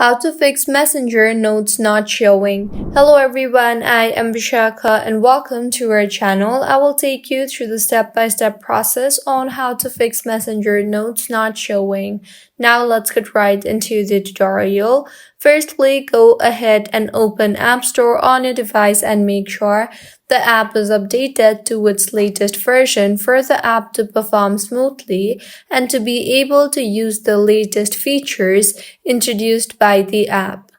How to fix Messenger notes not showing. Hello everyone, I am Vishaka and welcome to our channel. I will take you through the step-by-step process on how to fix Messenger notes not showing. Now let's get right into the tutorial. Firstly, go ahead and open App Store on your device and make sure the app is updated to its latest version for the app to perform smoothly and to be able to use the latest features introduced by the app.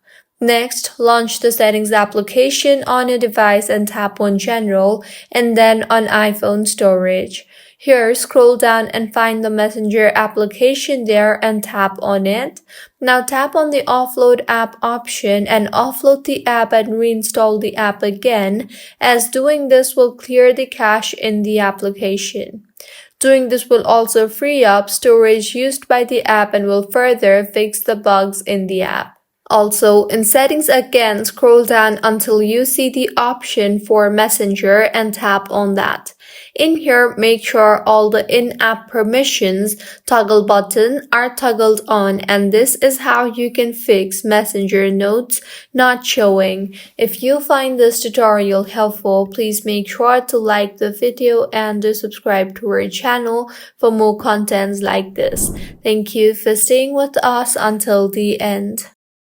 Next, launch the Settings application on your device and tap on General and then on iPhone Storage. Here, scroll down and find the Messenger application there and tap on it. Now tap on the Offload App option and offload the app and reinstall the app again, as doing this will clear the cache in the application. Doing this will also free up storage used by the app and will further fix the bugs in the app. Also, in Settings again, scroll down until you see the option for Messenger and tap on that. In here, make sure all the in-app permissions toggle button are toggled on, and this is how you can fix Messenger notes not showing. If you find this tutorial helpful, please make sure to like the video and to subscribe to our channel for more contents like this. Thank you for staying with us until the end.